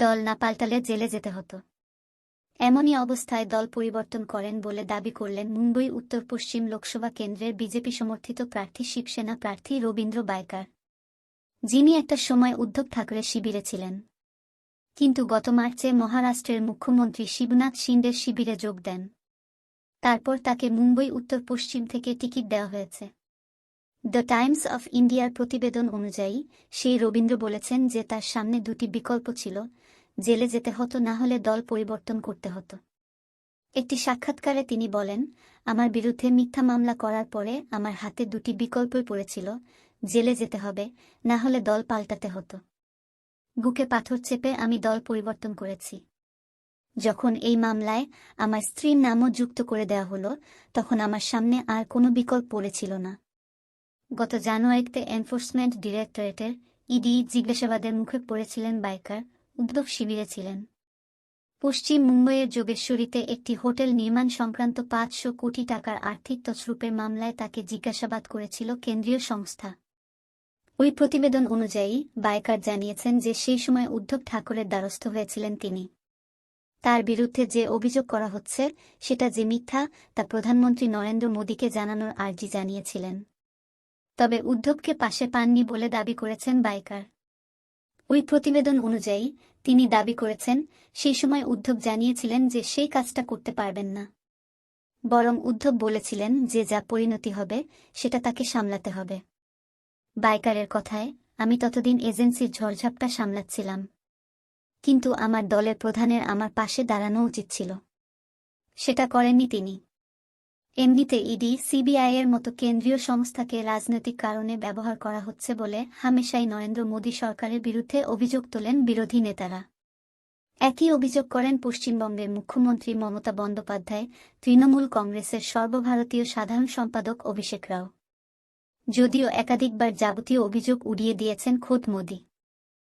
দল না পাল্টালে জেলে যেতে হতো। এমনই অবস্থায় দল পরিবর্তন করেন বলে দাবি করলেন মুম্বই উত্তর পশ্চিম লোকসভা কেন্দ্রের বিজেপি সমর্থিত প্রার্থী শিবসেনা প্রার্থী রবীন্দ্র বাইকার, যিনি একটা সময় উদ্ধব ঠাকরে শিবিরে ছিলেন, কিন্তু গত মার্চে মহারাষ্ট্রের মুখ্যমন্ত্রী শিবনাথ শিন্ডের শিবিরে যোগ দেন। তারপর তাকে মুম্বই উত্তর পশ্চিম থেকে টিকিট দেওয়া হয়েছে। দ্য টাইমস অফ ইন্ডিয়ার প্রতিবেদন অনুযায়ী সেই রবীন্দ্র বলেছেন যে তার সামনে দুটি বিকল্প ছিল, জেলে যেতে হতো না হলে দল পরিবর্তন করতে হতো। একটি সাক্ষাৎকারে তিনি বলেন, আমার বিরুদ্ধে মিথ্যা মামলা করার পরে আমার হাতে দুটি বিকল্পই পড়েছিল, জেলে যেতে হবে, না হলে দল পাল্টাতে হতো। বুকে পাথর চেপে আমি দল পরিবর্তন করেছি। যখন এই মামলায় আমার স্ত্রীর নামও যুক্ত করে দেওয়া হলো, তখন আমার সামনে আর কোনো বিকল্প পড়েছিল না। গত জানুয়ারিতে এনফোর্সমেন্ট ডিরেক্টরেটের ইডি জিজ্ঞাসাবাদের মুখে পড়েছিলেন বাইকার, উদ্ধব শিবিরে ছিলেন। পশ্চিম মুম্বইয়ের যোগেশ্বরীতে একটি হোটেল নির্মাণ সংক্রান্ত ৫০০ কোটি টাকার আর্থিক তছরূপের মামলায় তাকে জিজ্ঞাসাবাদ করেছিল কেন্দ্রীয় সংস্থা। ওই প্রতিবেদন অনুযায়ী বাইকার জানিয়েছেন যে সেই সময় উদ্ধব ঠাকরের দ্বারস্থ হয়েছিলেন তিনি। তার বিরুদ্ধে যে অভিযোগ করা হচ্ছে সেটা যে মিথ্যা তা প্রধানমন্ত্রী নরেন্দ্র মোদীকে জানানোর আর্জি জানিয়েছিলেন। তবে উদ্ধবকে পাশে পাননি বলে দাবি করেছেন বাইকার। ওই প্রতিবেদন অনুযায়ী তিনি দাবি করেছেন, সেই সময় উদ্ধব জানিয়েছিলেন যে সেই কাজটা করতে পারবেন না। বরং উদ্ধব বলেছিলেন যে যা পরিণতি হবে সেটা তাকে সামলাতে হবে। বাইকারের কথায়, আমি ততদিন এজেন্সির ঝড়ঝাপটা সামলাচ্ছিলাম, কিন্তু আমার দলের প্রধানের আমার পাশে দাঁড়ানো উচিত ছিল। সেটা করেননি তিনি। এমনিতে ইডি, সিবিআইয়ের মতো কেন্দ্রীয় সংস্থাকে রাজনৈতিক কারণে ব্যবহার করা হচ্ছে বলে হামেশাই নরেন্দ্র মোদী সরকারের বিরুদ্ধে অভিযোগ তোলেন বিরোধী নেতারা। একই অভিযোগ করেন পশ্চিমবঙ্গের মুখ্যমন্ত্রী মমতা বন্দ্যোপাধ্যায়, তৃণমূল কংগ্রেসের সর্বভারতীয় সাধারণ সম্পাদক অভিষেক রাও। যদিও একাধিকবার যাবতীয় অভিযোগ উড়িয়ে দিয়েছেন খোদ মোদী।